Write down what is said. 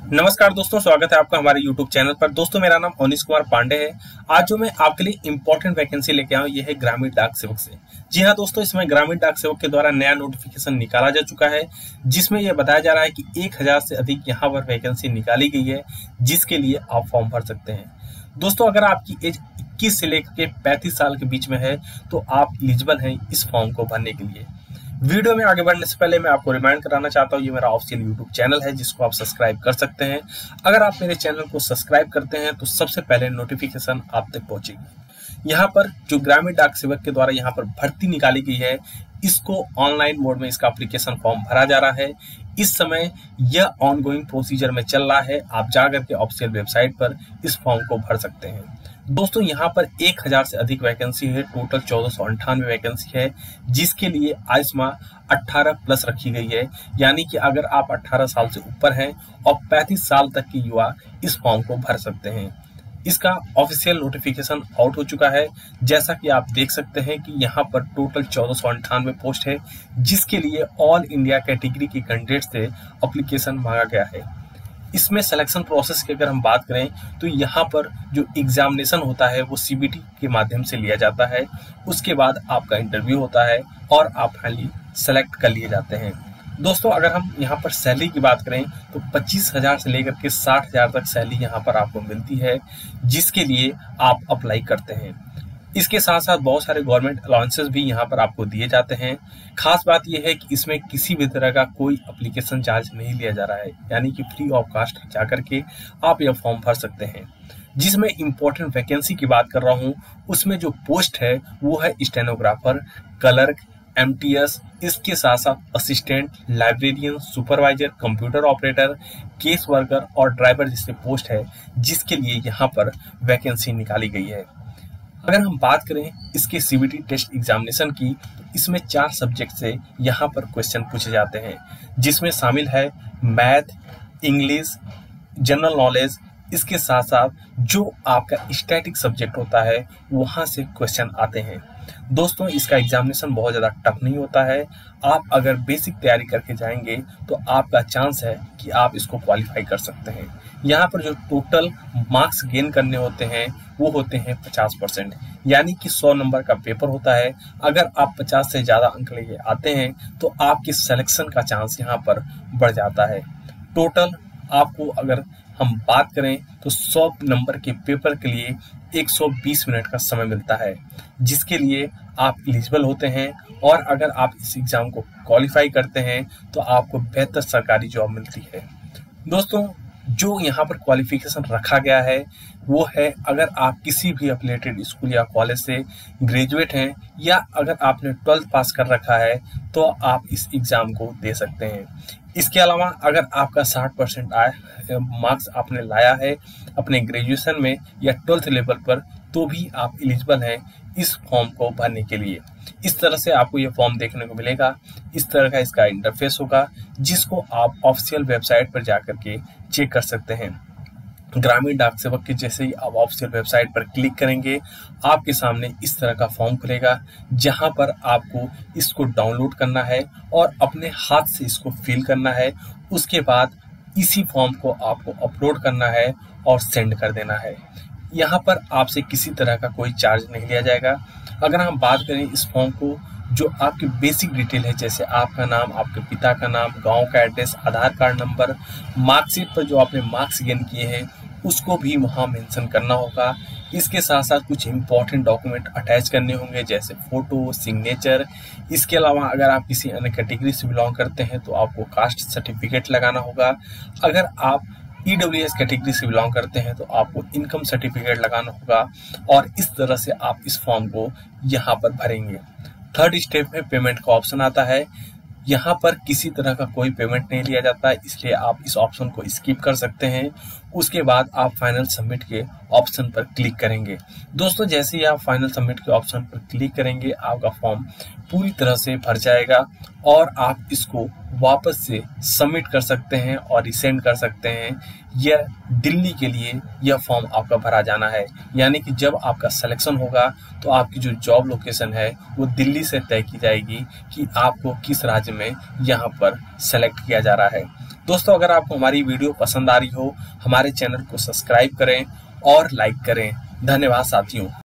नमस्कार दोस्तों, स्वागत है आपका हमारे YouTube चैनल पर। दोस्तों, मेरा नाम अनीश कुमार पांडे है। आज जो मैं आपके लिए इंपॉर्टेंट वैकेंसी लेके आया हूँ, ये है ग्रामीण डाक सेवक से। जी हाँ दोस्तों, इसमें ग्रामीण डाक सेवक के द्वारा नया नोटिफिकेशन निकाला जा चुका है, जिसमें यह बताया जा रहा है कि 1000 से अधिक यहाँ पर वैकेंसी निकाली गई है, जिसके लिए आप फॉर्म भर सकते हैं। दोस्तों, अगर आपकी एज 21 से लेकर के 35 साल के बीच में है तो आप एलिजिबल हैं इस फॉर्म को भरने के लिए। वीडियो में आगे बढ़ने से पहले मैं आपको रिमाइंड कराना चाहता हूँ, ये मेरा ऑफिशियल यूट्यूब चैनल है जिसको आप सब्सक्राइब कर सकते हैं। अगर आप मेरे चैनल को सब्सक्राइब करते हैं तो सबसे पहले नोटिफिकेशन आप तक पहुंचेगी। यहाँ पर जो ग्रामीण डाक सेवक के द्वारा यहाँ पर भर्ती निकाली गई है, इसको ऑनलाइन मोड में इसका एप्लीकेशन फॉर्म भरा जा रहा है। इस समय यह ऑनगोइंग प्रोसीजर में चल रहा है। आप जाकर के ऑफिशियल वेबसाइट पर इस फॉर्म को भर सकते हैं। दोस्तों, यहाँ पर 1000 से अधिक वैकेंसी है। टोटल 1498 वैकेंसी है, जिसके लिए आयु सीमा 18 प्लस रखी गई है। यानी कि अगर आप 18 साल से ऊपर हैं और 35 साल तक के युवा इस फॉर्म को भर सकते हैं। इसका ऑफिशियल नोटिफिकेशन आउट हो चुका है। जैसा कि आप देख सकते हैं कि यहाँ पर टोटल 1498 पोस्ट है, जिसके लिए ऑल इंडिया कैटेगरी के कैंडिडेट से एप्लीकेशन मांगा गया है। इसमें सिलेक्शन प्रोसेस की अगर हम बात करें तो यहाँ पर जो एग्जामिनेशन होता है वो CBT के माध्यम से लिया जाता है। उसके बाद आपका इंटरव्यू होता है और आप फाइनली सेलेक्ट कर लिए जाते हैं। दोस्तों, अगर हम यहाँ पर सैलरी की बात करें तो 25,000 से लेकर के 60,000 तक सैलरी यहाँ पर आपको मिलती है, जिसके लिए आप अप्लाई करते हैं। इसके साथ साथ बहुत सारे गवर्नमेंट अलाउंसेस भी यहाँ पर आपको दिए जाते हैं। खास बात यह है कि इसमें किसी भी तरह का कोई एप्लीकेशन चार्ज नहीं लिया जा रहा है, यानी कि फ्री ऑफ कास्ट जाकर के आप यह फॉर्म भर सकते हैं। जिसमें इंपॉर्टेंट वैकेंसी की बात कर रहा हूँ, उसमें जो पोस्ट है वो है स्टेनोग्राफर, क्लर्क, MTS, इसके साथ साथ assistant, librarian, supervisor, computer operator, case worker और ड्राइवर जैसे पोस्ट है, जिसके लिए यहाँ पर वैकेंसी निकाली गई है। अगर हम बात करें इसके CBT टेस्ट एग्जामिनेशन की, तो इसमें 4 सब्जेक्ट से यहाँ पर क्वेश्चन पूछे जाते हैं, जिसमें शामिल है मैथ, इंग्लिश, जनरल नॉलेज। इसके साथ साथ जो आपका स्टैटिक सब्जेक्ट होता है वहाँ से क्वेश्चन आते हैं। दोस्तों, इसका एग्जामिनेशन बहुत ज़्यादा टफ नहीं होता है। आप अगर बेसिक तैयारी करके जाएंगे तो आपका चांस है कि आप इसको क्वालिफाई कर सकते हैं। यहाँ पर जो टोटल मार्क्स गेन करने होते हैं वो होते हैं 50%, यानी कि 100 नंबर का पेपर होता है। अगर आप 50 से ज़्यादा अंक लेके आते हैं तो आपकी सिलेक्शन का चांस यहाँ पर बढ़ जाता है। टोटल आपको अगर हम बात करें तो 100 नंबर के पेपर के लिए 120 मिनट का समय मिलता है, जिसके लिए आप एलिजिबल होते हैं। और अगर आप इस एग्ज़ाम को क्वालिफाई करते हैं तो आपको बेहतर सरकारी जॉब मिलती है। दोस्तों, जो यहाँ पर क्वालिफिकेशन रखा गया है वो है, अगर आप किसी भी एफिलिएटेड स्कूल या कॉलेज से ग्रेजुएट हैं या अगर आपने 12th पास कर रखा है तो आप इस एग्ज़ाम को दे सकते हैं। इसके अलावा अगर आपका 60% मार्क्स आपने लाया है अपने ग्रेजुएशन में या 12th लेवल पर, तो भी आप एलिजिबल हैं इस फॉर्म को भरने के लिए। इस तरह से आपको ये फॉर्म देखने को मिलेगा। इस तरह का इसका इंटरफेस होगा, जिसको आप ऑफिशियल वेबसाइट पर जाकर के चेक कर सकते हैं। ग्रामीण डाक सेवक के जैसे ही आप ऑफिशियल वेबसाइट पर क्लिक करेंगे, आपके सामने इस तरह का फॉर्म खुलेगा, जहां पर आपको इसको डाउनलोड करना है और अपने हाथ से इसको फिल करना है। उसके बाद इसी फॉर्म को आपको अपलोड करना है और सेंड कर देना है। यहाँ पर आपसे किसी तरह का कोई चार्ज नहीं लिया जाएगा। अगर हम बात करें इस फॉर्म को, जो आपकी बेसिक डिटेल है, जैसे आपका नाम, आपके पिता का नाम, गांव का एड्रेस, आधार कार्ड नंबर, मार्कशीट पर जो आपने मार्क्स गेन किए हैं उसको भी वहाँ मेंशन करना होगा। इसके साथ साथ कुछ इंपॉर्टेंट डॉक्यूमेंट अटैच करने होंगे, जैसे फोटो, सिग्नेचर। इसके अलावा अगर आप किसी अन्य कैटेगरी से बिलोंग करते हैं तो आपको कास्ट सर्टिफिकेट लगाना होगा। अगर आप EWS कैटेगरी से बिलोंग करते हैं तो आपको इनकम सर्टिफिकेट लगाना होगा। और इस तरह से आप इस फॉर्म को यहाँ पर भरेंगे। 3rd स्टेप में पेमेंट का ऑप्शन आता है। यहाँ पर किसी तरह का कोई पेमेंट नहीं लिया जाता है, इसलिए आप इस ऑप्शन को स्किप कर सकते हैं। उसके बाद आप फाइनल सबमिट के ऑप्शन पर क्लिक करेंगे। दोस्तों, जैसे ही आप फाइनल सबमिट के ऑप्शन पर क्लिक करेंगे, आपका फॉर्म पूरी तरह से भर जाएगा और आप इसको वापस से सबमिट कर सकते हैं और रिसेंड कर सकते हैं। यह दिल्ली के लिए यह फॉर्म आपका भरा जाना है, यानी कि जब आपका सिलेक्शन होगा तो आपकी जो जॉब लोकेशन है वो दिल्ली से तय की जाएगी कि आपको किस राज्य में यहाँ पर सेलेक्ट किया जा रहा है। दोस्तों अगर आपको हमारी वीडियो पसंद आ रही हो, हमारे चैनल को सब्सक्राइब करें और लाइक करें। धन्यवाद साथियों।